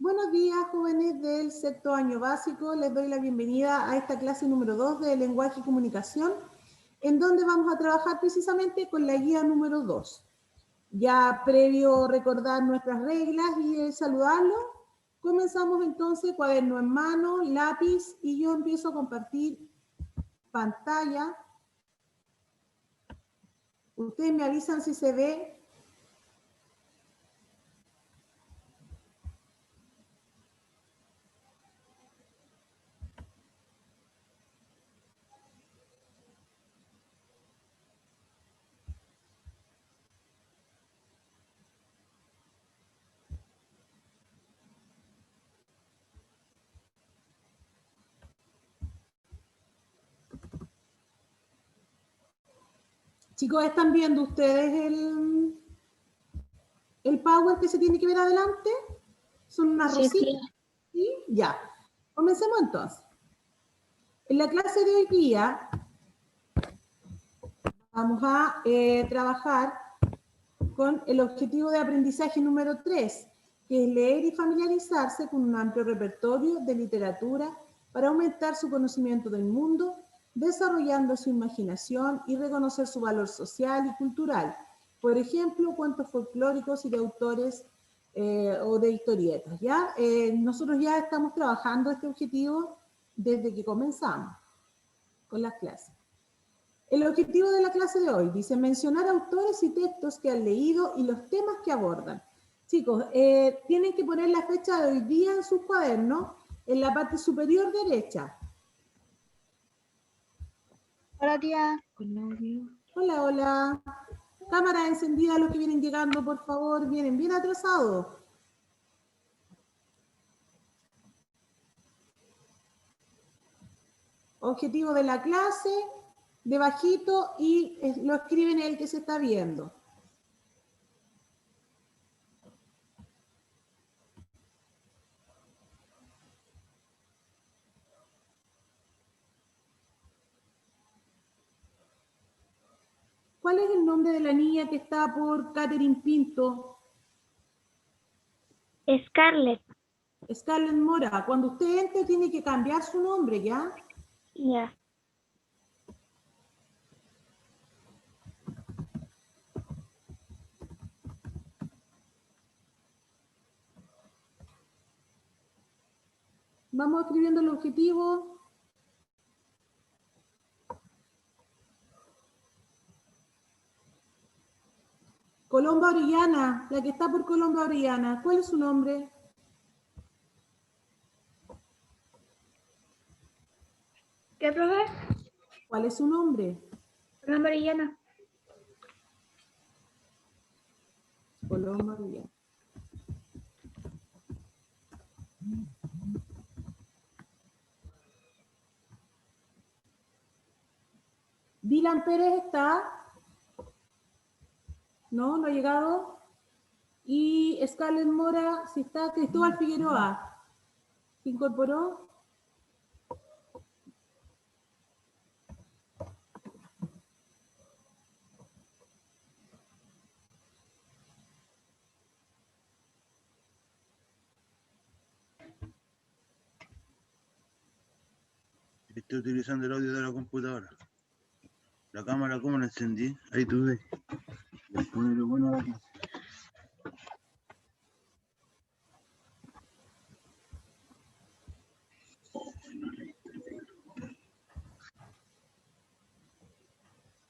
Buenos días, jóvenes del sexto año básico. Les doy la bienvenida a esta clase número 2 de lenguaje y comunicación, en donde vamos a trabajar precisamente con la guía número 2. Ya previo recordar nuestras reglas y saludarlos, comenzamos entonces, cuaderno en mano, lápiz, y yo empiezo a compartir pantalla. Ustedes me avisan si se ve. Chicos, ¿están viendo ustedes el power que se tiene que ver adelante? Son unas rositas. ¿Sí? Ya. Comencemos entonces. En la clase de hoy día vamos a trabajar con el objetivo de aprendizaje número 3, que es leer y familiarizarse con un amplio repertorio de literatura para aumentar su conocimiento del mundo, desarrollando su imaginación y reconocer su valor social y cultural. Por ejemplo, cuentos folclóricos y de autores o de historietas. ¿Ya? Nosotros ya estamos trabajando este objetivo desde que comenzamos con las clases. El objetivo de la clase de hoy dice mencionar autores y textos que han leído y los temas que abordan. Chicos, tienen que poner la fecha de hoy día en sus cuadernos en la parte superior derecha. Hola, tía. Hola, hola. Cámara encendida los que vienen llegando, por favor. Vienen bien atrasados. Objetivo de la clase, debajito, y lo escriben el que se está viendo. ¿Cuál es el nombre de la niña que está por Catherine Pinto? Scarlett. Scarlett Mora. Cuando usted entre tiene que cambiar su nombre, ¿ya? Ya. Vamos escribiendo el objetivo. Colomba Orellana, la que está por Colomba Orellana. ¿Cuál es su nombre? ¿Qué, profe? ¿Cuál es su nombre? Colomba Orellana. Colomba Orellana. Dylan Pérez está. No, no ha llegado. Y Scarlett Mora, si está. Cristóbal Figueroa. ¿Se incorporó? Estoy utilizando el audio de la computadora. La cámara, ¿cómo la encendí? Ahí tú ves. Después de lo bueno de la clase.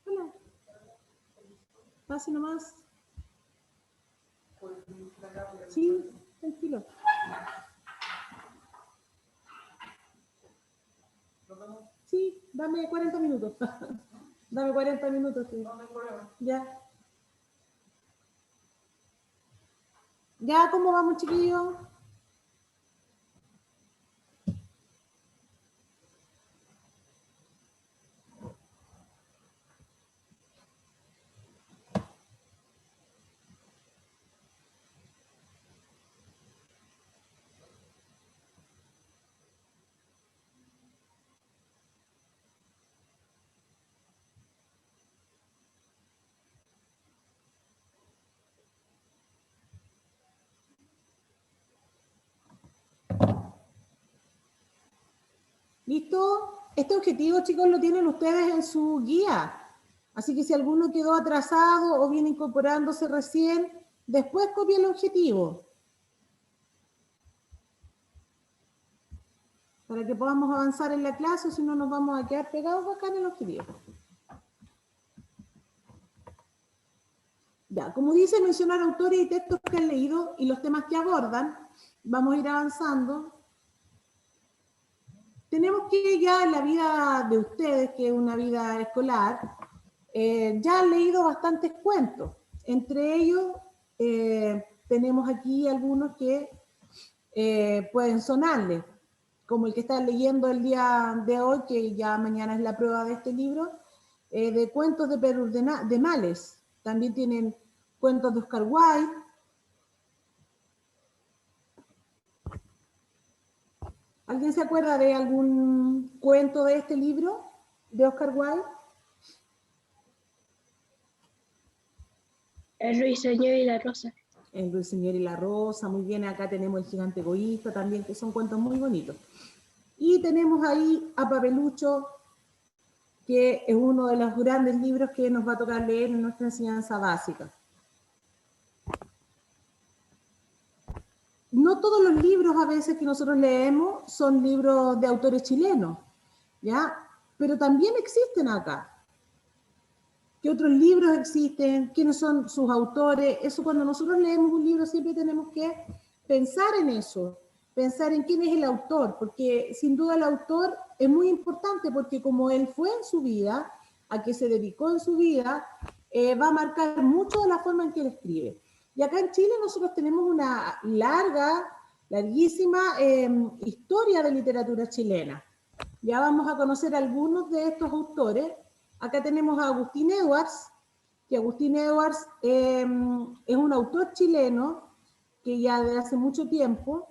Hola. Pase nomás. Sí, tranquilo. Sí, dame 40 minutos. Dame 40 minutos. Sí. Ya. Ya, ¿cómo vamos, chiquillos? este objetivo, chicos, lo tienen ustedes en su guía. Así que si alguno quedó atrasado o viene incorporándose recién, después copia el objetivo. Para que podamos avanzar en la clase, si no nos vamos a quedar pegados acá en el objetivo. Ya, como dice, mencionar autores y textos que han leído y los temas que abordan. Vamos a ir avanzando. Tenemos que ya en la vida de ustedes, que es una vida escolar, ya han leído bastantes cuentos. Entre ellos, tenemos aquí algunos que pueden sonarles, como el que está leyendo el día de hoy, que ya mañana es la prueba de este libro, de cuentos de Pedro de Males. También tienen cuentos de Oscar Wilde. ¿Alguien se acuerda de algún cuento de este libro, de Oscar Wilde? El ruiseñor y la rosa. El ruiseñor y la rosa, muy bien. Acá tenemos el gigante egoísta también, que son cuentos muy bonitos. Y tenemos ahí a Papelucho, que es uno de los grandes libros que nos va a tocar leer en nuestra enseñanza básica. No todos los libros a veces que nosotros leemos son libros de autores chilenos, ¿ya? Pero también existen acá. ¿Qué otros libros existen? ¿Quiénes son sus autores? Eso, cuando nosotros leemos un libro siempre tenemos que pensar en eso, pensar en quién es el autor, porque sin duda el autor es muy importante, porque como él fue en su vida, a qué se dedicó en su vida, va a marcar mucho de la forma en que él escribe. Y acá en Chile nosotros tenemos una larguísima historia de literatura chilena. Ya vamos a conocer algunos de estos autores. Acá tenemos a Agustín Edwards, que Agustín Edwards es un autor chileno que ya de hace mucho tiempo,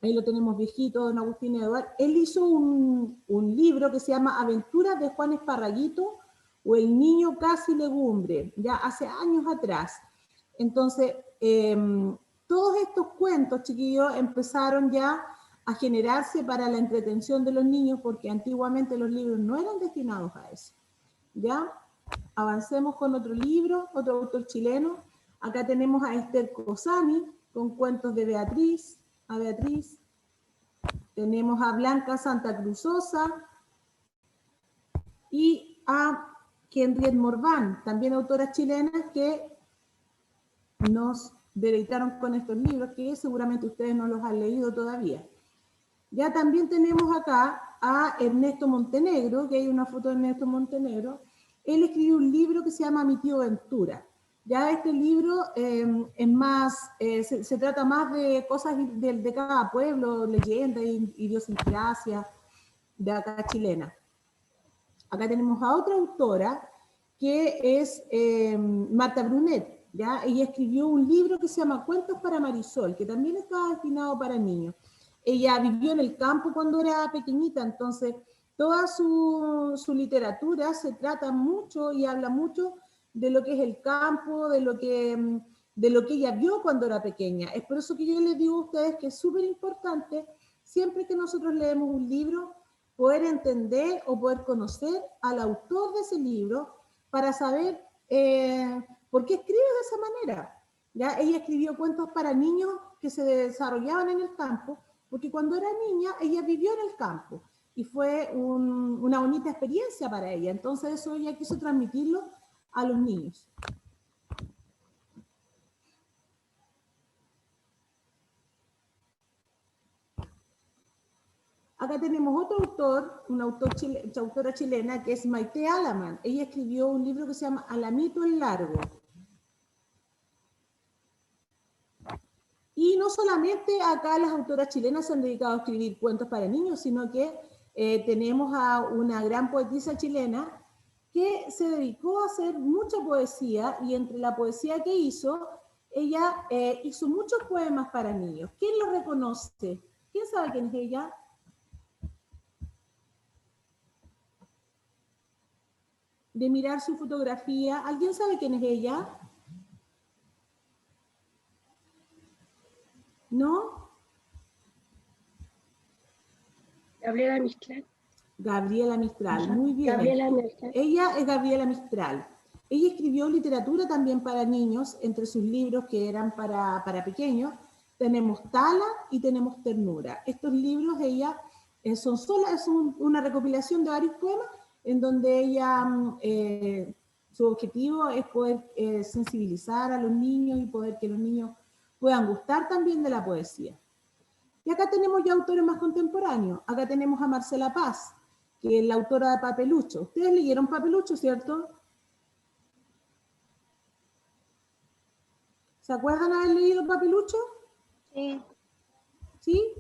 ahí lo tenemos viejito, don Agustín Edwards, él hizo un libro que se llama Aventuras de Juan Esparraguito o El niño casi legumbre, ya hace años atrás. Entonces, todos estos cuentos, chiquillos, empezaron ya a generarse para la entretención de los niños, porque antiguamente los libros no eran destinados a eso. ¿Ya? Avancemos con otro libro, otro autor chileno. Acá tenemos a Esther Cosani, con cuentos de Beatriz. Tenemos a Blanca Santa Cruzosa y a Henriette Morvan, también autoras chilenas que nos deleitaron con estos libros, que seguramente ustedes no los han leído todavía. Ya también tenemos acá a Ernesto Montenegro, que hay una foto de Ernesto Montenegro. Él escribió un libro que se llama Mi tío Ventura. Ya este libro es más, se trata más de cosas de cada pueblo, leyendas, idiosincrasia de acá chilena. Acá tenemos a otra autora que es Marta Brunet. ¿Ya? Ella escribió un libro que se llama Cuentos para Marisol, que también estaba destinado para niños. Ella vivió en el campo cuando era pequeñita, entonces toda su literatura se trata mucho y habla mucho de lo que es el campo, de lo que ella vio cuando era pequeña. Es por eso que yo les digo a ustedes que es súper importante, siempre que nosotros leemos un libro, poder entender o poder conocer al autor de ese libro para saber por qué escribe de esa manera. ¿Ya? Ella escribió cuentos para niños que se desarrollaban en el campo, porque cuando era niña ella vivió en el campo y fue una bonita experiencia para ella. Entonces eso ella quiso transmitirlo a los niños. Acá tenemos otro autor, una autora chilena, que es Maite Alaman. Ella escribió un libro que se llama Alamito el Largo. Y no solamente acá las autoras chilenas se han dedicado a escribir cuentos para niños, sino que tenemos a una gran poetisa chilena que se dedicó a hacer mucha poesía, y entre la poesía que hizo, ella hizo muchos poemas para niños. ¿Quién lo reconoce? ¿Quién sabe quién es ella? De mirar su fotografía. ¿Alguien sabe quién es ella? ¿No? Gabriela Mistral. Gabriela Mistral, muy bien. Gabriela Mistral. Ella es Gabriela Mistral. Ella escribió literatura también para niños, entre sus libros que eran para pequeños. Tenemos Tala y tenemos Ternura. Estos libros ella son una recopilación de varios poemas en donde ella, su objetivo es poder sensibilizar a los niños y poder que los niños puedan gustar también de la poesía. Y acá tenemos ya autores más contemporáneos. Acá tenemos a Marcela Paz, que es la autora de Papelucho. Ustedes leyeron Papelucho, ¿cierto? ¿Se acuerdan haber leído Papelucho? Sí. ¿Sí?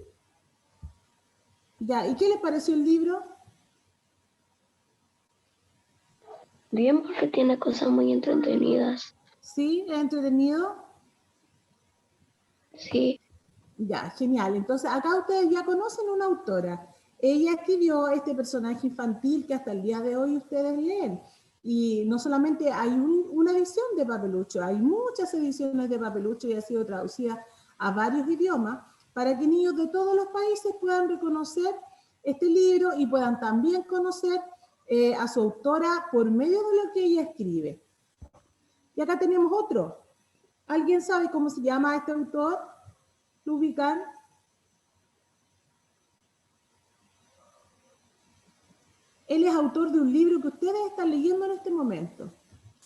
Ya, ¿y qué les pareció el libro? Bien, porque tiene cosas muy entretenidas. ¿Sí? ¿Es entretenido? Sí, Ya, genial. Entonces, acá ustedes ya conocen una autora. Ella escribió este personaje infantil que hasta el día de hoy ustedes leen. Y no solamente hay una edición de Papelucho, hay muchas ediciones de Papelucho y ha sido traducida a varios idiomas para que niños de todos los países puedan reconocer este libro y puedan también conocer a su autora por medio de lo que ella escribe. Y acá tenemos otro. ¿Alguien sabe cómo se llama este autor? ¿Lo ubican? Él es autor de un libro que ustedes están leyendo en este momento.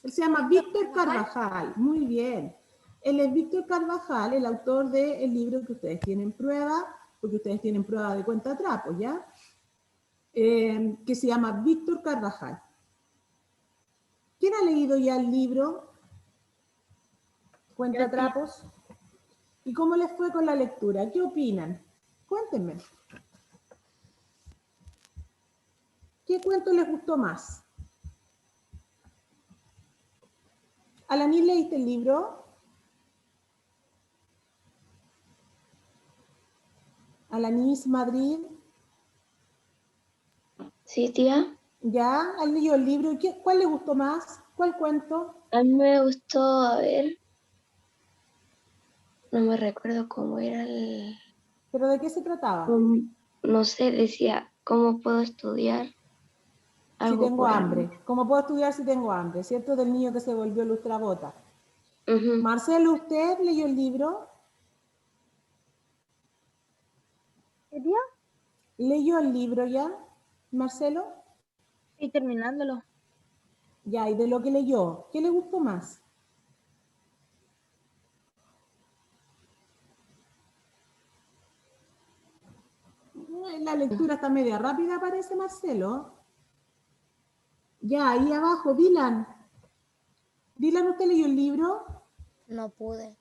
Él se llama Víctor Carvajal. Muy bien. Él es Víctor Carvajal, el autor del libro que ustedes tienen prueba, porque ustedes tienen prueba de cuentatrapos, ¿ya? Que se llama Víctor Carvajal. ¿Quién ha leído ya el libro Cuentatrapos? ¿Y cómo les fue con la lectura? ¿Qué opinan? Cuéntenme. ¿Qué cuento les gustó más? ¿Alanis, leíste el libro? Alanis Madrid. sí, tía. ¿Ya? ¿Han leído el libro? ¿Cuál les gustó más? ¿Cuál cuento? A mí me gustó, a ver, no me recuerdo cómo era el... ¿Pero de qué se trataba? No sé, decía, ¿cómo puedo estudiar? Si Algo tengo por hambre. ¿Cómo puedo estudiar si tengo hambre? ¿Cierto? Del niño que se volvió lustrabota. Ujú. Marcelo, ¿usted leyó el libro? ¿Qué día? ¿Leyó el libro ya, Marcelo? Estoy terminándolo. Ya, y de lo que leyó, ¿qué le gustó más? La lectura está media rápida, parece, Marcelo. Ya, ahí abajo, Dylan. Dylan, ¿usted leyó el libro? No pude.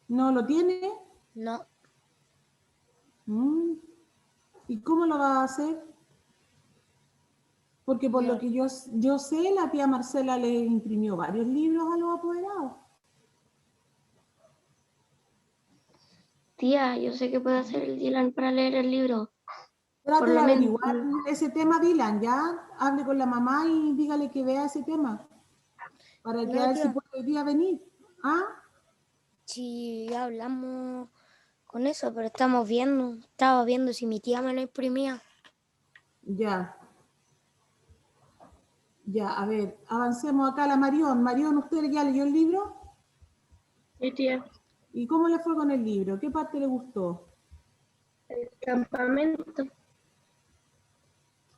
¿No lo tiene? No. ¿Y cómo lo va a hacer? Porque por lo que yo sé, la tía Marcela le imprimió varios libros a los apoderados. Tía, yo sé que puede hacer el Dylan para leer el libro. Trate de lo menos. averiguar ese tema, Dylan, ya. Hable con la mamá y dígale que vea ese tema. Para que a ver si puede hoy día venir. ¿Ah? Sí, hablamos con eso, pero estaba viendo si mi tía me lo imprimía. Ya. Ya, a ver, avancemos acá a la Marión. Marión, ¿usted ya leyó el libro? Sí, tía. ¿Y cómo le fue con el libro? ¿Qué parte le gustó? El campamento.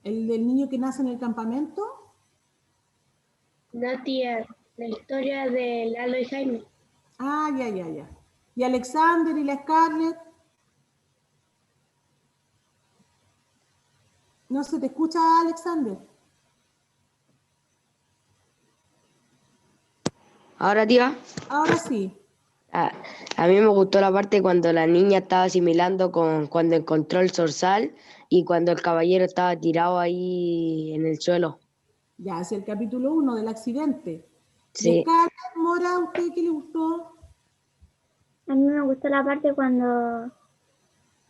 ¿El del niño que nace en el campamento? No, tía, la historia de Lalo y Jaime. Ah, ya, ya, ya. ¿Y Alexander y la Scarlett? ¿No se te escucha, Alexander? Ahora, tía, Ahora sí. a mí me gustó la parte cuando la niña estaba asimilando con cuando encontró el zorzal y cuando el caballero estaba tirado ahí en el suelo. Ya, es el capítulo 1 del accidente. ¿Y Sí, Scarlett, Mora, a usted qué le gustó? A mí me gustó la parte cuando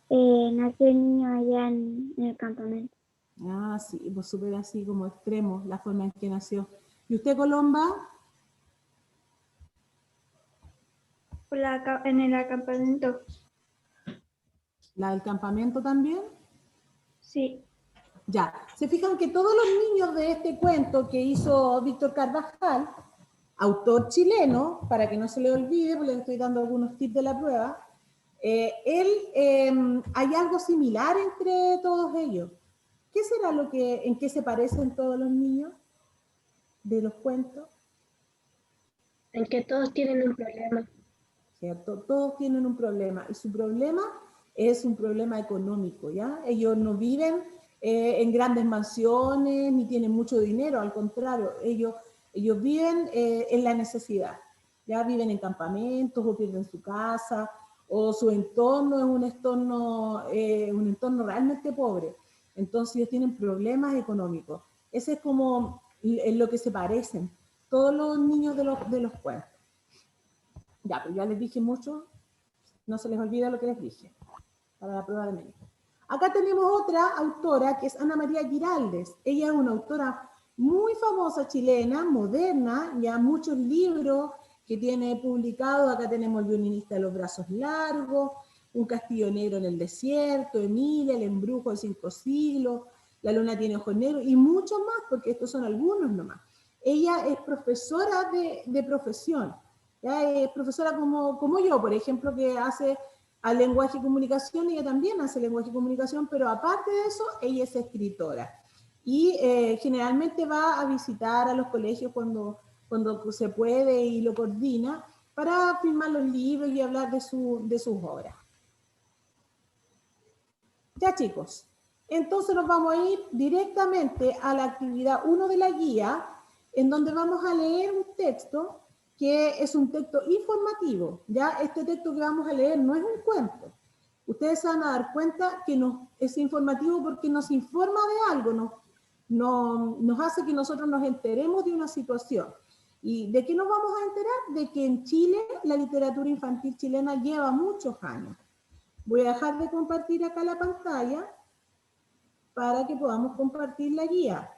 nació el niño allá en el campamento. Ah, sí, pues súper así como extremo, la forma en que nació. ¿Y usted, Colomba? En el acampamento. ¿La del campamento también? Sí. Ya, se fijan que todos los niños de este cuento que hizo Víctor Carvajal, autor chileno, para que no se le olvide, porque le estoy dando algunos tips de la prueba, hay algo similar entre todos ellos. ¿Qué será en qué se parecen todos los niños de los cuentos? En que todos tienen un problema. ¿Cierto? Todos tienen un problema, y su problema es un problema económico, ¿ya? Ellos no viven en grandes mansiones, ni tienen mucho dinero, al contrario, ellos viven en la necesidad, ¿ya? Viven en campamentos, o pierden su casa, o su entorno es un entorno realmente pobre. Entonces ellos tienen problemas económicos. Ese es como en lo que se parecen todos los niños de los cuentos. Ya, pero ya les dije mucho, no se les olvida lo que les dije, para la prueba de México. Acá tenemos otra autora, que es Ana María Giraldes. Ella es una autora muy famosa chilena, moderna, ya muchos libros que tiene publicados. Acá tenemos El violinista de los brazos largos, Un castillo negro en el desierto, Emilia, El embrujo de 5 siglos, La luna tiene ojos negros, y muchos más, porque estos son algunos nomás. Ella es profesora de profesión. ¿Ya? Es profesora como yo, por ejemplo, que hace al lenguaje y comunicación. Ella también hace lenguaje y comunicación, pero aparte de eso, ella es escritora. Y generalmente va a visitar a los colegios cuando se puede y lo coordina, para firmar los libros y hablar de sus obras. Ya, chicos, entonces nos vamos a ir directamente a la actividad 1 de la guía, en donde vamos a leer un texto que es un texto informativo. Ya, este texto que vamos a leer no es un cuento. Ustedes se van a dar cuenta que es informativo porque nos informa de algo, nos hace que nosotros nos enteremos de una situación. ¿Y de qué nos vamos a enterar? De que en Chile la literatura infantil chilena lleva muchos años. Voy a dejar de compartir acá la pantalla para que podamos compartir la guía.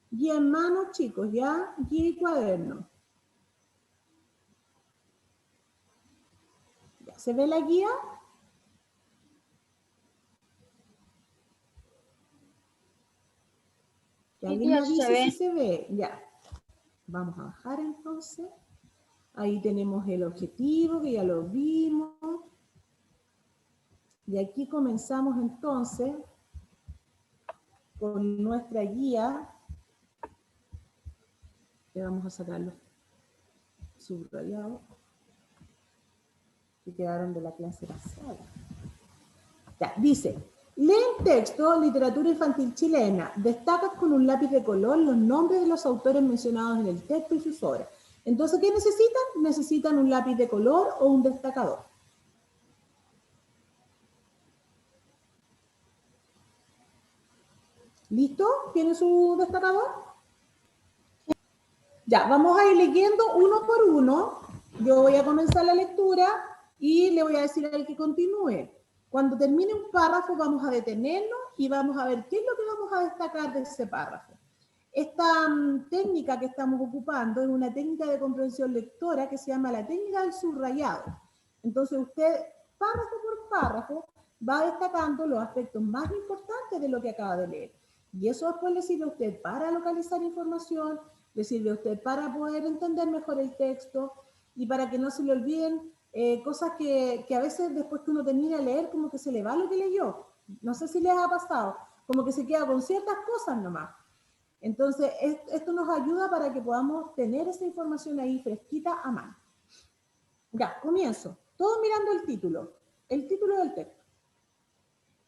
Guía en mano, chicos, ya, guía y cuaderno. ¿Ya se ve la guía? Que alguien me avise si se ve. Ya. Vamos a bajar entonces. Ahí tenemos el objetivo, que ya lo vimos. Y aquí comenzamos entonces con nuestra guía. Le vamos a sacar los subrayados que quedaron de la clase pasada. Ya, dice, lee el texto Literatura infantil chilena. Destacas con un lápiz de color los nombres de los autores mencionados en el texto y sus obras. Entonces, ¿qué necesitan? Necesitan un lápiz de color o un destacador. ¿Listo? ¿Tiene su destacador? Ya, vamos a ir leyendo uno por uno. Yo voy a comenzar la lectura y le voy a decir al que continúe. Cuando termine un párrafo vamos a detenernos y vamos a ver qué es lo que vamos a destacar de ese párrafo. Esta técnica que estamos ocupando es una técnica de comprensión lectora que se llama la técnica del subrayado. Entonces usted, párrafo por párrafo, va destacando los aspectos más importantes de lo que acaba de leer. Y eso después le sirve a usted para localizar información, le sirve a usted para poder entender mejor el texto y para que no se le olviden cosas que a veces después que uno termina de leer como que se le va lo que leyó. No sé si les ha pasado, como que se queda con ciertas cosas nomás. Entonces, esto nos ayuda para que podamos tener esa información ahí fresquita a mano. Ya, comienzo. Todos mirando el título del texto.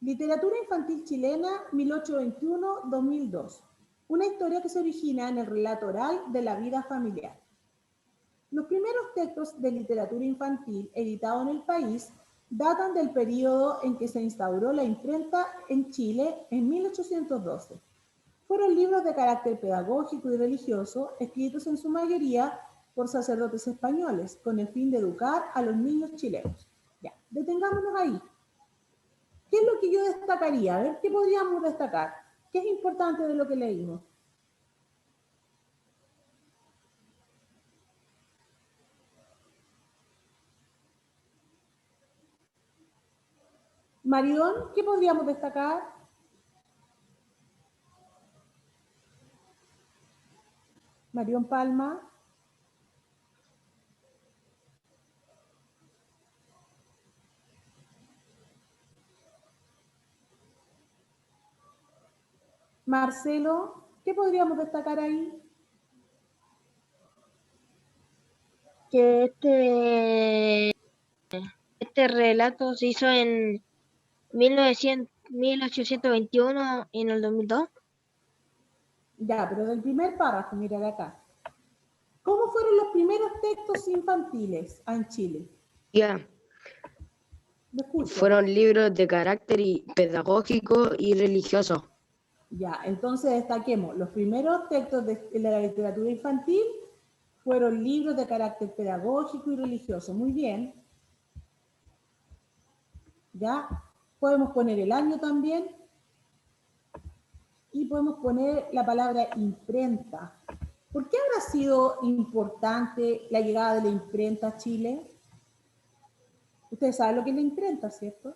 Literatura infantil chilena 1821-2002. Una historia que se origina en el relato oral de la vida familiar. Los primeros textos de literatura infantil editados en el país datan del periodo en que se instauró la imprenta en Chile en 1812. Fueron libros de carácter pedagógico y religioso, escritos en su mayoría por sacerdotes españoles, con el fin de educar a los niños chilenos. Ya, detengámonos ahí. ¿Qué es lo que yo destacaría? A ver, ¿qué podríamos destacar? ¿Qué es importante de lo que leímos? Maridón, ¿qué podríamos destacar? Marión Palma. Marcelo, ¿qué podríamos destacar ahí? Que este relato se hizo en 1821 y en el 2002. Ya, pero del primer párrafo, mira de acá. ¿Cómo fueron los primeros textos infantiles en Chile? Ya, ¿Me escucho? fueron libros de carácter pedagógico y religioso. Ya, entonces destaquemos, los primeros textos de la literatura infantil fueron libros de carácter pedagógico y religioso. Muy bien. Ya, podemos poner el año también. Y podemos poner la palabra imprenta. ¿Por qué habrá sido importante la llegada de la imprenta a Chile? Ustedes saben lo que es la imprenta, ¿cierto?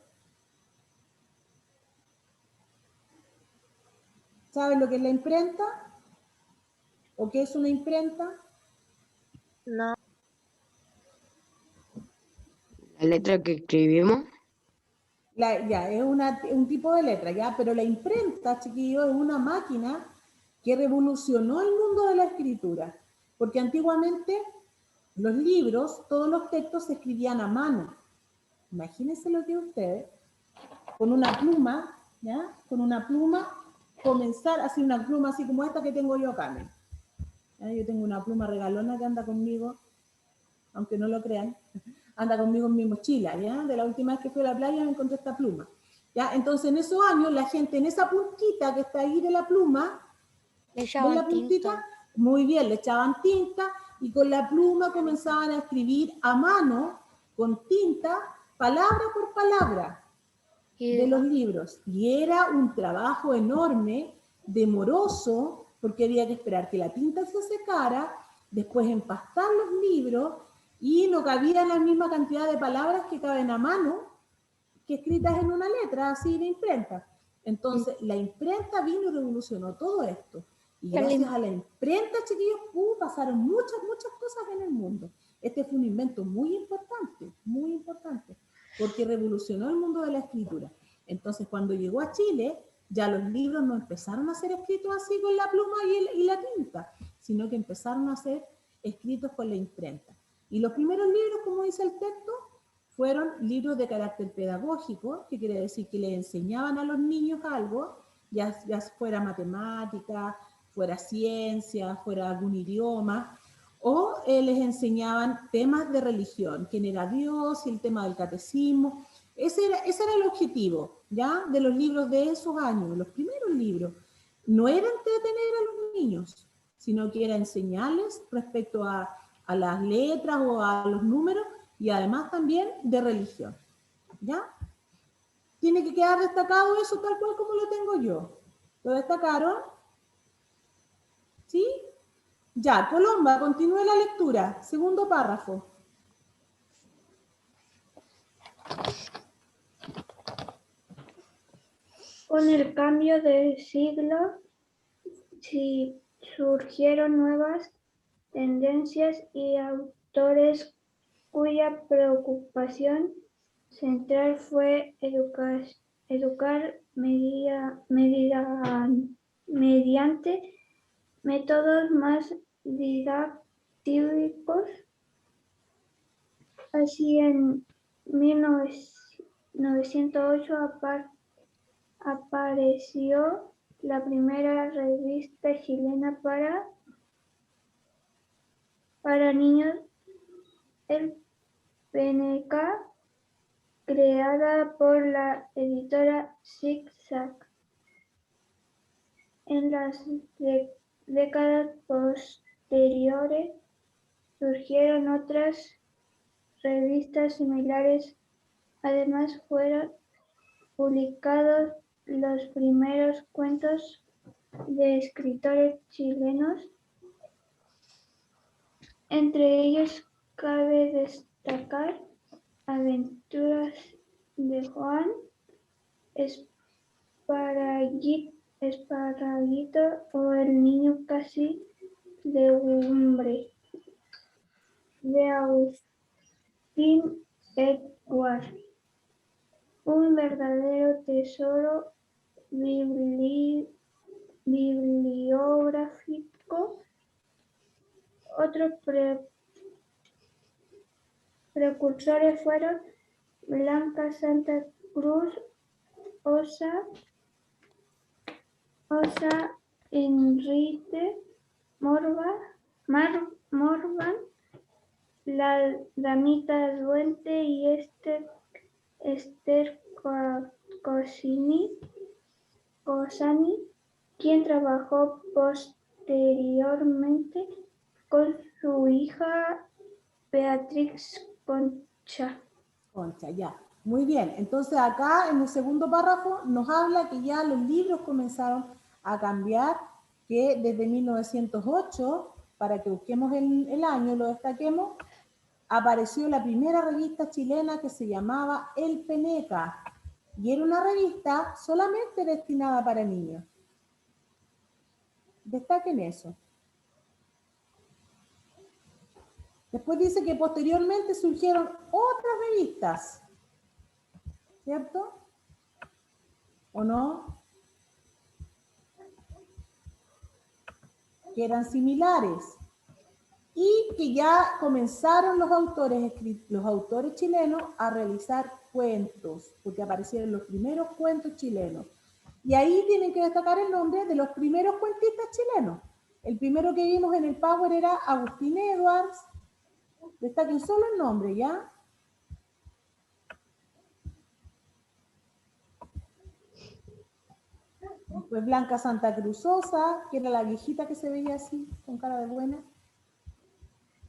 ¿Saben lo que es la imprenta? ¿O qué es una imprenta? No. La letra que escribimos. Ya, es un tipo de letra, ya, pero la imprenta, chiquillos, es una máquina que revolucionó el mundo de la escritura, porque antiguamente los libros, todos los textos se escribían a mano. Imagínense lo que ustedes, con una pluma, ¿ya? Con una pluma, comenzar así, una pluma así como esta que tengo yo acá. ¿Ya? Yo tengo una pluma regalona que anda conmigo, aunque no lo crean, anda conmigo en mi mochila, ¿ya? De la última vez que fui a la playa me encontré esta pluma, ¿ya? Entonces en esos años la gente en esa puntita que está ahí de la pluma, Le ¿ven echaban la puntita? tinta. Muy bien, le echaban tinta y con la pluma comenzaban a escribir a mano, con tinta, palabra por palabra de los libros. Y era un trabajo enorme, demoroso, porque había que esperar que la tinta se secara, después empastar los libros y no cabía la misma cantidad de palabras que caben a mano que escritas en una letra así de imprenta. Entonces, la imprenta vino y revolucionó todo esto. Y gracias a la imprenta, chiquillos, pasaron muchas cosas en el mundo. Este fue un invento muy importante, porque revolucionó el mundo de la escritura. Entonces, cuando llegó a Chile, ya los libros no empezaron a ser escritos así con la pluma y la tinta, sino que empezaron a ser escritos con la imprenta. Y los primeros libros, como dice el texto, fueron libros de carácter pedagógico, que quiere decir que le enseñaban a los niños algo, ya fuera matemática, fuera ciencia, fuera algún idioma, o les enseñaban temas de religión, quién era Dios, y el tema del catecismo. Ese era el objetivo, ¿ya? De los libros de esos años, los primeros libros. No era entretener a los niños, sino que era enseñarles respecto a las letras o a los números, y además también de religión, ¿ya? Tiene que quedar destacado eso tal cual como lo tengo yo. ¿Lo destacaron? ¿Sí? Ya, Colomba, continúe la lectura. Segundo párrafo. Con el cambio de siglo, sí, surgieron nuevas tendencias y autores cuya preocupación central fue educar mediante métodos más didácticos. Así, en 1908 apareció la primera revista chilena para niños, el PNK, creada por la editora Zig-Zag. En las décadas posteriores surgieron otras revistas similares. Además, fueron publicados los primeros cuentos de escritores chilenos. Entre ellos cabe destacar Aventuras de Juan Esparraguito o El niño casi legumbre, de Agustín Edwards. Un verdadero tesoro bibliográfico. Otros precursores fueron Blanca Santa Cruz, Osa Enrique Morvan, la Damita Duente y Esther Cosani, quien trabajó posteriormente con su hija Beatriz Concha. Concha, ya. Muy bien. Entonces acá en el segundo párrafo nos habla que ya los libros comenzaron a cambiar, que desde 1908, para que busquemos el año, lo destaquemos, apareció la primera revista chilena que se llamaba El Peneca, y era una revista solamente destinada para niños. Destaquen eso. Después dice que posteriormente surgieron otras revistas, ¿cierto? ¿O no? Que eran similares y que ya comenzaron los autores chilenos a realizar cuentos, porque aparecieron los primeros cuentos chilenos. Y ahí tienen que destacar el nombre de los primeros cuentistas chilenos. El primero que vimos en el Power era Agustín Edwards. Destaquen solo el nombre, ¿ya? Pues Blanca Santa Cruzosa, que era la viejita que se veía así, con cara de buena.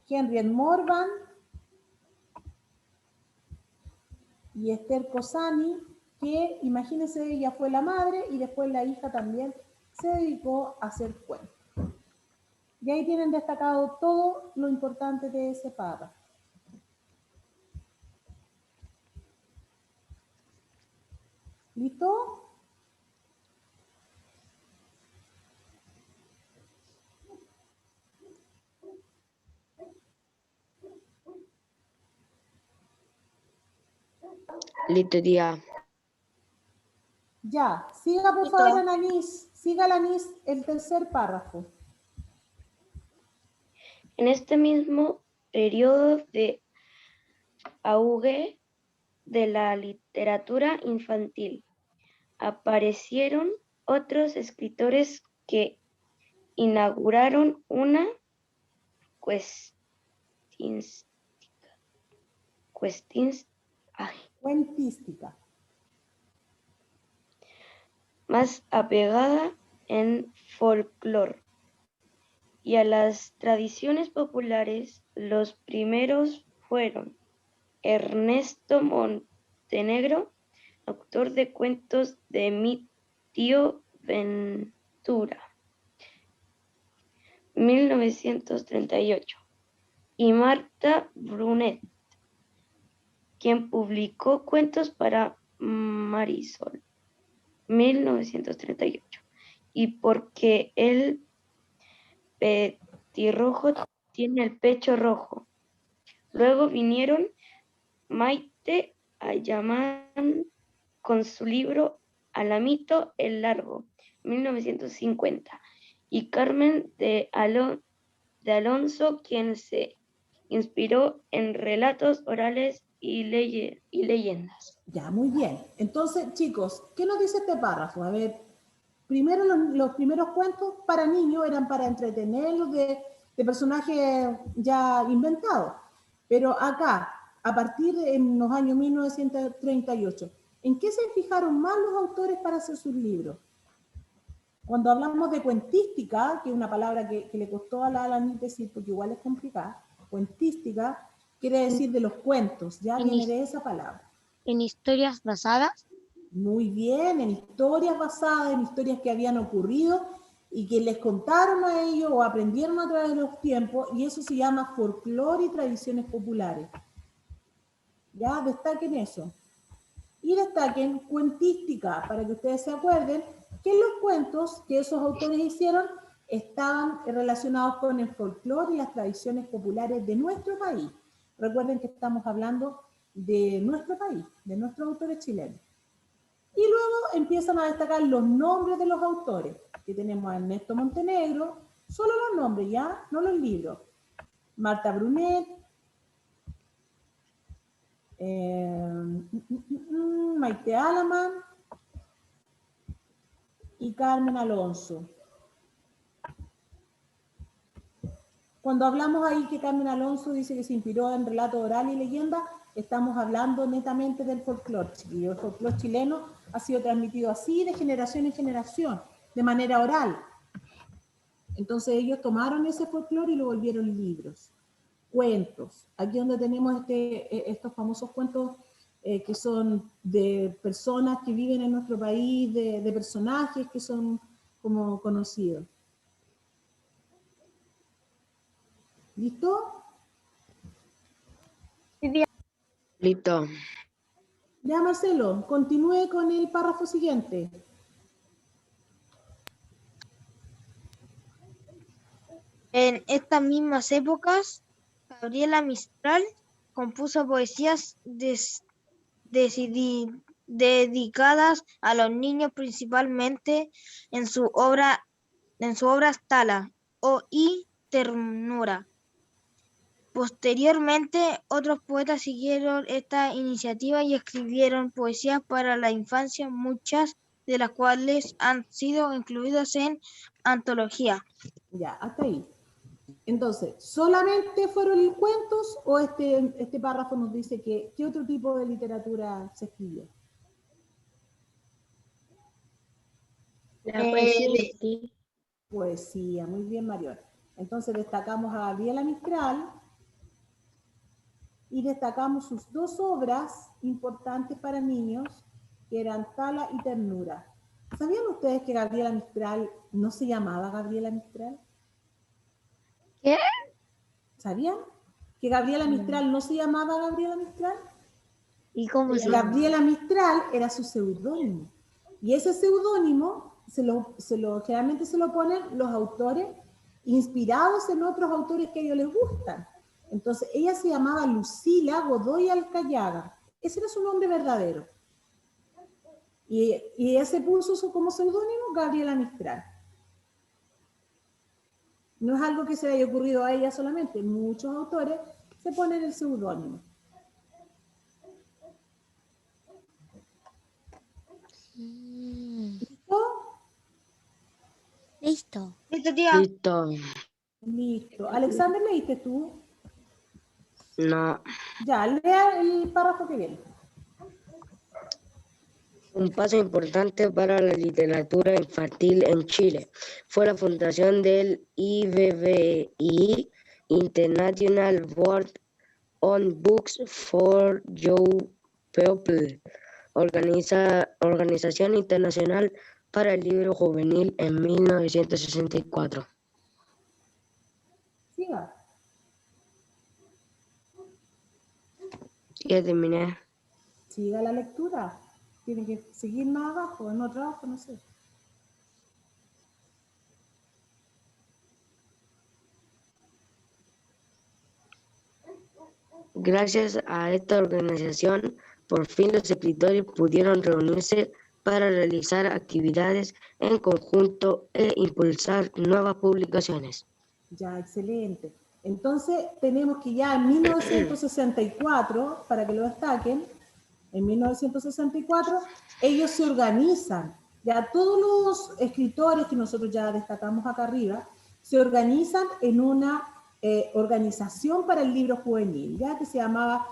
Henriette Morvan y Esther Cosani, que imagínense, ella fue la madre y después la hija también se dedicó a hacer cuentos. Y ahí tienen destacado todo lo importante de ese párrafo. ¿Listo? Listo, tía. Ya, siga por favor, Ananis. Siga, Ananis, el tercer párrafo. En este mismo periodo de auge de la literatura infantil, aparecieron otros escritores que inauguraron una Cuentística. más apegada en folclore y a las tradiciones populares. Los primeros fueron Ernesto Montenegro, autor de cuentos de Mi tío Ventura, 1938, y Marta Brunet, quien publicó cuentos para Marisol, 1938, y Porque el petirrojo tiene el pecho rojo. Luego vinieron Maite Ayamán con su libro Alamito el Largo, 1950, y Carmen de Alonso, quien se inspiró en relatos orales y leyendas. Ya, muy bien. Entonces, chicos, ¿qué nos dice este párrafo? A ver, primero los primeros cuentos para niños eran para entretenerlos de personajes ya inventados. Pero acá, a partir de los años 1938, ¿en qué se fijaron más los autores para hacer sus libros? Cuando hablamos de cuentística, que es una palabra que le costó a la Alanit decir, porque igual es complicada, cuentística quiere decir de los cuentos, ya viene de esa palabra. ¿En historias basadas? Muy bien, en historias basadas, en historias que habían ocurrido y que les contaron a ellos o aprendieron a través de los tiempos, y eso se llama folclore y tradiciones populares. Ya, destaquen eso. Y destaquen cuentística, para que ustedes se acuerden que los cuentos que esos autores hicieron estaban relacionados con el folclore y las tradiciones populares de nuestro país. Recuerden que estamos hablando de nuestro país, de nuestros autores chilenos. Y luego empiezan a destacar los nombres de los autores, que tenemos a Ernesto Montenegro, solo los nombres, ¿ya? No los libros. Marta Brunet, Maite Alaman y Carmen Alonso. Cuando hablamos ahí que Carmen Alonso dice que se inspiró en relato oral y leyenda, estamos hablando netamente del folclore chileno. El folclore chileno ha sido transmitido así de generación en generación, de manera oral. Entonces ellos tomaron ese folclore y lo volvieron libros, cuentos. Aquí donde tenemos estos famosos cuentos que son de personas que viven en nuestro país, de personajes que son como conocidos. ¿Listo? Listo. Ya, Marcelo, continúe con el párrafo siguiente. En estas mismas épocas, Gabriela Mistral compuso poesías dedicadas a los niños, principalmente en su obra Tala y Ternura. Posteriormente, otros poetas siguieron esta iniciativa y escribieron poesías para la infancia, muchas de las cuales han sido incluidas en antologías. Ya, hasta ahí. Entonces, ¿solamente fueron cuentos o este párrafo nos dice que qué otro tipo de literatura se escribió? La poesía sí. Poesía, muy bien, Mariona. Entonces destacamos a Gabriela Mistral y destacamos sus dos obras importantes para niños, que eran Tala y Ternura. ¿Sabían ustedes que Gabriela Mistral no se llamaba Gabriela Mistral? ¿Qué? ¿Sabían? Que Gabriela Mistral no se llamaba Gabriela Mistral. ¿Y cómo se llama? Gabriela Mistral era su seudónimo. Y ese seudónimo generalmente se lo ponen los autores inspirados en otros autores que a ellos les gustan. Entonces, ella se llamaba Lucila Godoy Alcayaga. Ese era su nombre verdadero. Y ella se puso como seudónimo Gabriela Mistral. No es algo que se le haya ocurrido a ella solamente. Muchos autores se ponen el seudónimo. ¿Listo? Listo. Listo, tía. Listo. Listo. Alexander, ¿leíste tú? No. Ya, lea el párrafo que viene. Un paso importante para la literatura infantil en Chile fue la fundación del IBBI, International Board on Books for Young People, Organización Internacional para el Libro Juvenil en 1964. Siga. Ya terminé. Siga la lectura. Tiene que seguir más abajo, en otro abajo, no sé. Gracias a esta organización, por fin los escritores pudieron reunirse para realizar actividades en conjunto e impulsar nuevas publicaciones. Ya, excelente. Entonces, tenemos que ya en 1964, para que lo destaquen, en 1964, ellos se organizan. Ya todos los escritores que nosotros ya destacamos acá arriba, se organizan en una organización para el libro juvenil, ya que se llamaba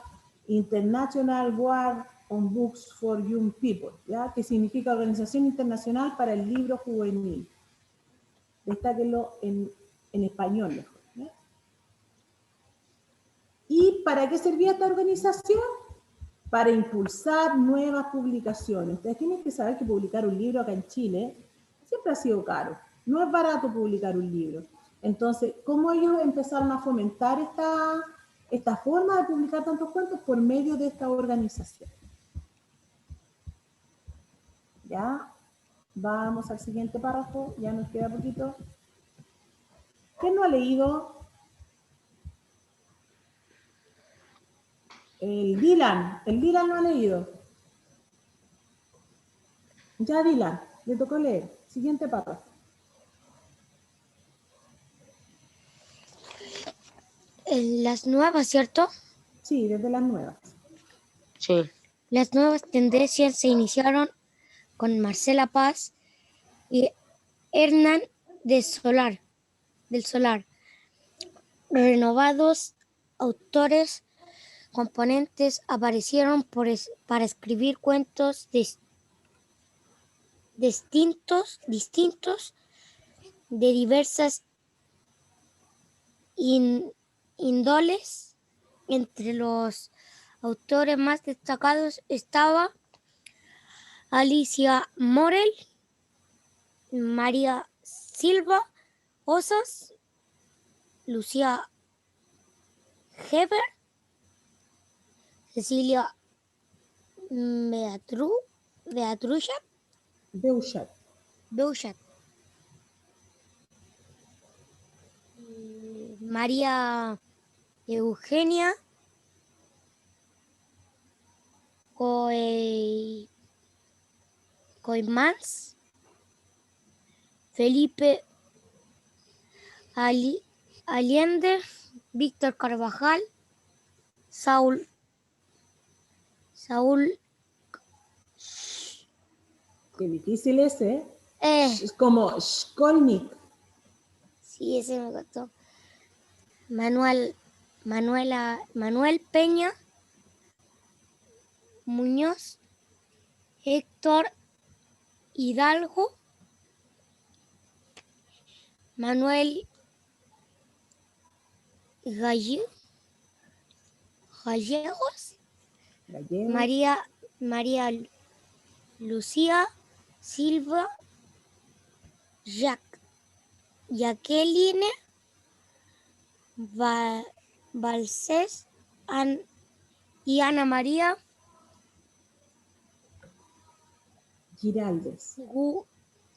International Board on Books for Young People, ya que significa Organización Internacional para el Libro Juvenil. Destáquenlo en español mejor. ¿Ya? ¿Y para qué servía esta organización? Para impulsar nuevas publicaciones. Ustedes tienen que saber que publicar un libro acá en Chile siempre ha sido caro. No es barato publicar un libro. Entonces, ¿cómo ellos empezaron a fomentar esta forma de publicar tantos cuentos? Por medio de esta organización. Ya, vamos al siguiente párrafo, ya nos queda poquito. ¿Quién no ha leído? El Dylan no ha leído. Ya Dylan, le tocó leer. Siguiente párrafo. Las nuevas, ¿cierto? Sí, desde las nuevas. Sí. Las nuevas tendencias se iniciaron con Marcela Paz y Hernán del Solar. Renovados autores componentes aparecieron para escribir cuentos distintos de diversas índoles. Entre los autores más destacados estaba Alicia Morel, María Silva Osas, Lucía Heber, Cecilia Beuchat, María Eugenia Coimans, Felipe Allende, Víctor Carvajal, Saúl Qué difícil ese, ¿eh? Es como Shkolnik. Sí, ese me costó. Manuel Peña Muñoz, Héctor Hidalgo, Manuel Gallegos, María Lucía Silva, Jacqueline Balcés y Ana María Giraldes.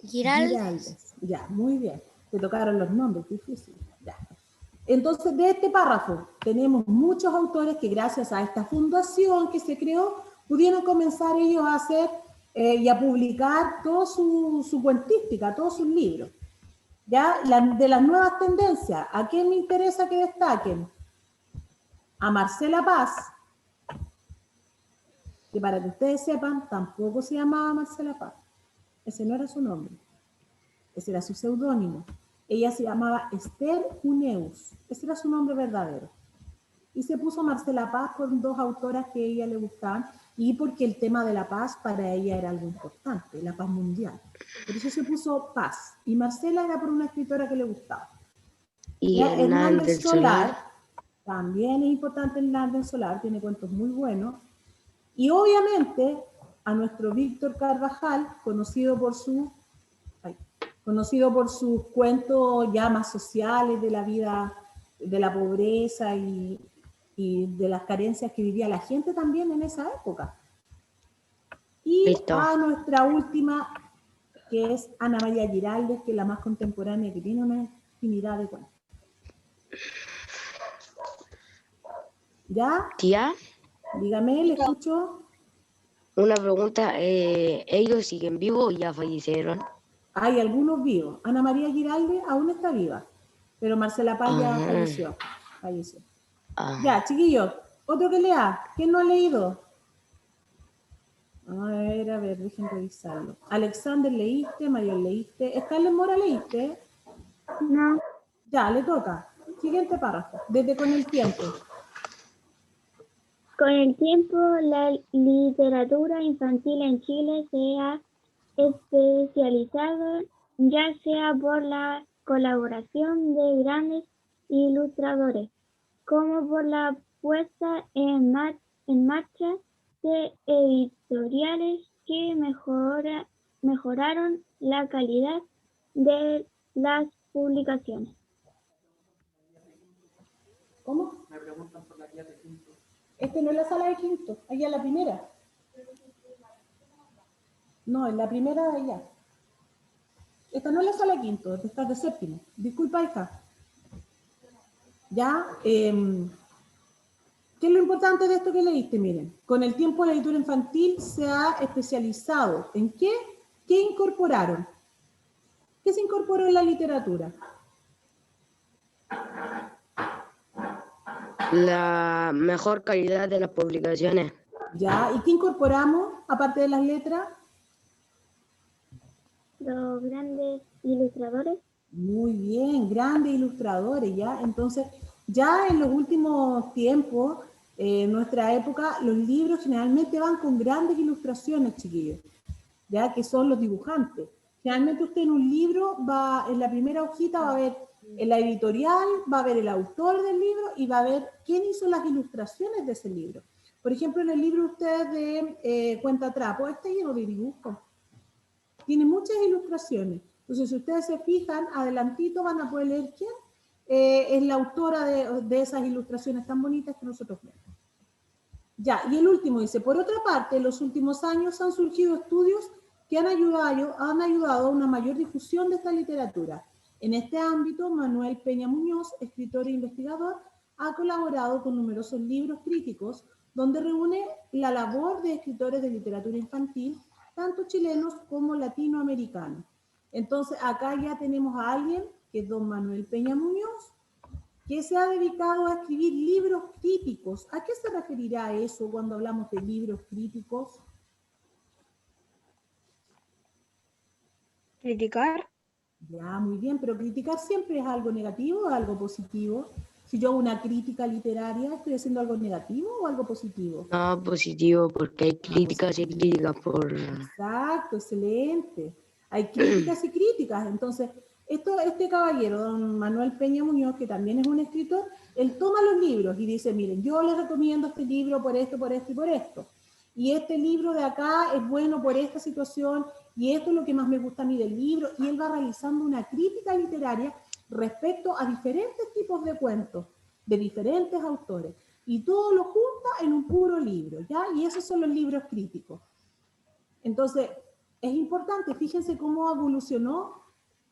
Giraldes. Ya, muy bien. Te tocaron los nombres, difícil. Ya. Entonces, de este párrafo tenemos muchos autores que gracias a esta fundación que se creó, pudieron comenzar ellos a hacer y a publicar toda su cuentística, todos sus libros. ¿Ya? De las nuevas tendencias, ¿a quién me interesa que destaquen? A Marcela Paz, que para que ustedes sepan, tampoco se llamaba Marcela Paz. Ese no era su nombre. Ese era su seudónimo. Ella se llamaba Esther Huneus. Ese era su nombre verdadero. Y se puso Marcela Paz por dos autoras que a ella le gustaban y porque el tema de la paz para ella era algo importante, la paz mundial. Por eso se puso Paz. Y Marcela era por una escritora que le gustaba. Y Ya, Hernán del Solar. También es importante Hernán del Solar, tiene cuentos muy buenos. Y obviamente a nuestro Víctor Carvajal, conocido por sus cuentos ya más sociales de la vida, de la pobreza y de las carencias que vivía la gente también en esa época. Y Listo. a nuestra última, que es Ana María Giraldes, que es la más contemporánea, que tiene una infinidad de cuentos. ¿Ya? Tía, Dígame, le escucho. una pregunta. ¿Ellos siguen vivos o ya fallecieron? Hay algunos vivos. Ana María Giraldes aún está viva, pero Marcela Paz ya falleció. Ya, chiquillos, otro que lea. ¿Quién no ha leído? A ver, déjenme revisarlo. Alexander, ¿leíste? Mariel, ¿leíste? Scarlett Mora, ¿leíste? No. Ya, le toca. Siguiente párrafo. Desde con el tiempo. Con el tiempo, la literatura infantil en Chile se ha especializado, ya sea por la colaboración de grandes ilustradores, como por la puesta en marcha de editoriales que mejoraron la calidad de las publicaciones. ¿Cómo? Me preguntan por la guía de quinto. Este no es la sala de quinto, allá es la primera. No, en la primera de allá. Esta no es la sala de quinto, esta es de séptimo. Disculpa, hija. ¿Ya? ¿Qué es lo importante de esto que leíste? Miren, con el tiempo la lectura infantil se ha especializado. ¿En qué? ¿Qué incorporaron? ¿Qué se incorporó en la literatura? La mejor calidad de las publicaciones. ¿Ya? ¿Y qué incorporamos, aparte de las letras? Los grandes ilustradores. Muy bien, grandes ilustradores, ¿ya? Entonces, ya en los últimos tiempos, en nuestra época, los libros generalmente van con grandes ilustraciones, chiquillos, ¿ya? Que son los dibujantes. Generalmente usted en un libro va, en la primera hojita va a ver la editorial, va a ver el autor del libro y va a ver quién hizo las ilustraciones de ese libro. Por ejemplo, en el libro usted de Cuentatrapo, está lleno de dibujos. Tiene muchas ilustraciones. Entonces, si ustedes se fijan, adelantito van a poder leer quién es la autora de esas ilustraciones tan bonitas que nosotros vemos. Ya, y el último dice, por otra parte, en los últimos años han surgido estudios que han ayudado a una mayor difusión de esta literatura. En este ámbito, Manuel Peña Muñoz, escritor e investigador, ha colaborado con numerosos libros críticos donde reúne la labor de escritores de literatura infantil, tanto chilenos como latinoamericanos. Entonces, acá ya tenemos a alguien, que es don Manuel Peña Muñoz, que se ha dedicado a escribir libros críticos. ¿A qué se referirá eso cuando hablamos de libros críticos? Criticar. Ya, muy bien, pero criticar siempre es algo negativo o algo positivo. Si yo hago una crítica literaria, ¿estoy haciendo algo negativo o algo positivo? No, positivo, porque hay críticas y críticas por... Exacto, excelente. Hay críticas y críticas. Entonces, este caballero, don Manuel Peña Muñoz, que también es un escritor, él toma los libros y dice, miren, yo les recomiendo este libro por esto, por esto y por esto. Y este libro de acá es bueno por esta situación, y esto es lo que más me gusta a mí del libro, y él va realizando una crítica literaria respecto a diferentes tipos de cuentos, de diferentes autores, y todo lo junta en un puro libro, ¿ya? Y esos son los libros críticos. Entonces, es importante, fíjense cómo evolucionó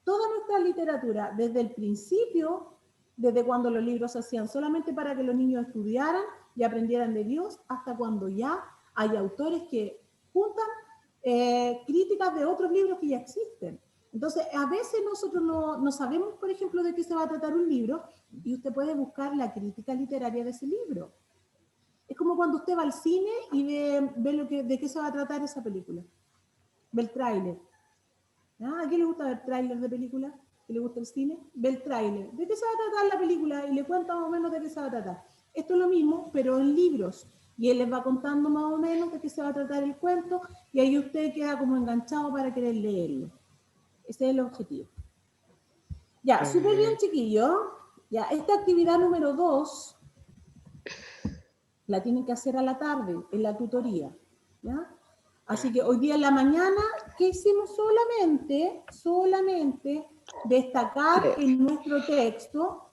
toda nuestra literatura, desde el principio, desde cuando los libros se hacían solamente para que los niños estudiaran y aprendieran de Dios, hasta cuando ya hay autores que juntan críticas de otros libros que ya existen. Entonces, a veces nosotros no sabemos, por ejemplo, de qué se va a tratar un libro, y usted puede buscar la crítica literaria de ese libro. Es como cuando usted va al cine y ve de qué se va a tratar esa película. Ve el tráiler. ¿A quién le gusta ver tráiler de película? ¿Que le gusta el cine? Ve el tráiler. ¿De qué se va a tratar la película? Y le cuenta más o menos de qué se va a tratar. Esto es lo mismo, pero en libros. Y él les va contando más o menos de qué se va a tratar el cuento, y ahí usted queda como enganchado para querer leerlo. Ese es el objetivo. Ya, súper bien, chiquillos. Ya, esta actividad número 2 la tienen que hacer a la tarde, en la tutoría. ¿Ya? Así que hoy día en la mañana, ¿qué hicimos? Solamente destacar en nuestro texto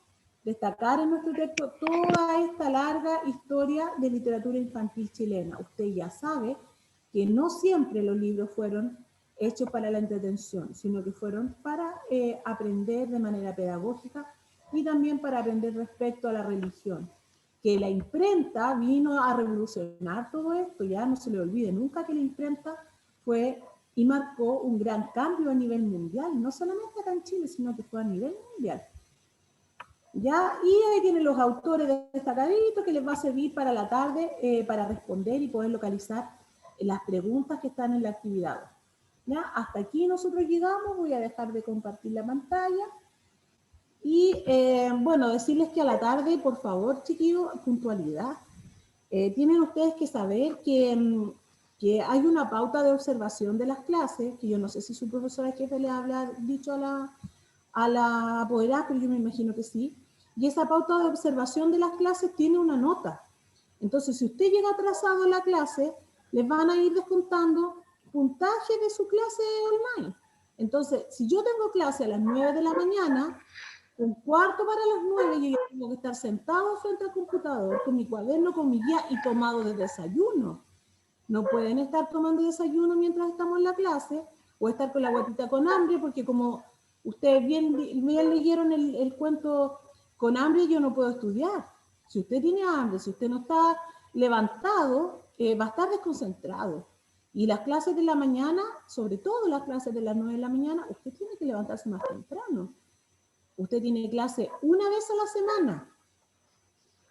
toda esta larga historia de literatura infantil chilena. Usted ya sabe que no siempre los libros fueron hechos para la entretención, sino que fueron para aprender de manera pedagógica y también para aprender respecto a la religión. Que la imprenta vino a revolucionar todo esto, ya no se le olvide nunca que la imprenta fue y marcó un gran cambio a nivel mundial, no solamente acá en Chile, sino que fue a nivel mundial. ¿Ya? Y ahí tienen los autores destacaditos que les va a servir para la tarde para responder y poder localizar las preguntas que están en la actividad. ¿Ya? Hasta aquí nosotros llegamos, voy a dejar de compartir la pantalla. Y bueno, decirles que a la tarde, por favor, chiquillos, puntualidad. Tienen ustedes que saber que hay una pauta de observación de las clases, que yo no sé si su profesora jefe le habrá dicho a la apoderada, pero yo me imagino que sí. Y esa pauta de observación de las clases tiene una nota. Entonces, si usted llega atrasado a la clase, les van a ir descontando puntaje de su clase online. Entonces, si yo tengo clase a las 9 de la mañana, un cuarto para las 9, yo tengo que estar sentado frente al computador con mi cuaderno, con mi guía y tomado de desayuno. No pueden estar tomando desayuno mientras estamos en la clase o estar con la guatita con hambre, porque como ustedes bien leyeron el cuento Con hambre yo no puedo estudiar. Si usted tiene hambre, si usted no está levantado, va a estar desconcentrado. Y las clases de la mañana, sobre todo las clases de las 9 de la mañana, usted tiene que levantarse más temprano. Usted tiene clase una vez a la semana,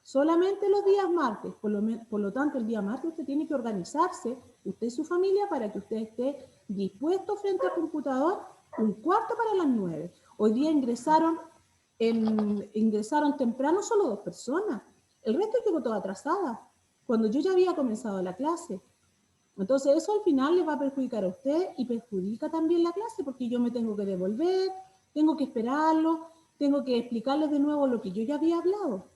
solamente los días martes. Por lo tanto, el día martes usted tiene que organizarse, usted y su familia, para que usted esté dispuesto frente al computador un cuarto para las 9. Hoy día ingresaron temprano solo 2 personas. El resto llegó toda atrasada, cuando yo ya había comenzado la clase. Entonces eso al final le va a perjudicar a usted y perjudica también la clase, porque yo me tengo que devolver, tengo que esperarlo, tengo que explicarles de nuevo lo que yo ya había hablado.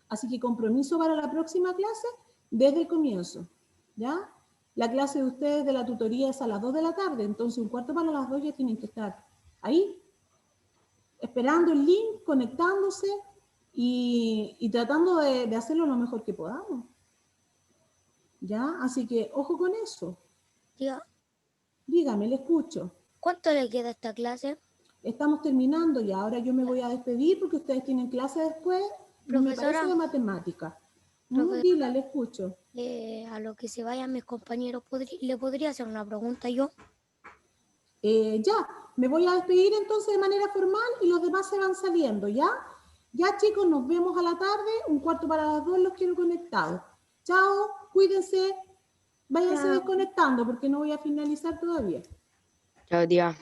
Así que compromiso para la próxima clase desde el comienzo, ¿ya? La clase de ustedes de la tutoría es a las 2 de la tarde, entonces un cuarto para las 2 ya tienen que estar ahí, esperando el link, conectándose y tratando de hacerlo lo mejor que podamos. ¿Ya? Así que ojo con eso. Tía, Dígame, le escucho. ¿cuánto le queda a esta clase? Estamos terminando y ahora yo me voy a despedir porque ustedes tienen clase después, me Profesora. parece de matemática. Profesora. Dila, le escucho. A lo que se vayan mis compañeros, ¿le podría hacer una pregunta yo? Ya, me voy a despedir entonces de manera formal y los demás se van saliendo, ¿ya? Ya chicos, nos vemos a la tarde, un cuarto para las 2 los quiero conectados. Chao, cuídense, váyanse Chao. desconectando porque no voy a finalizar todavía. Chao, tía.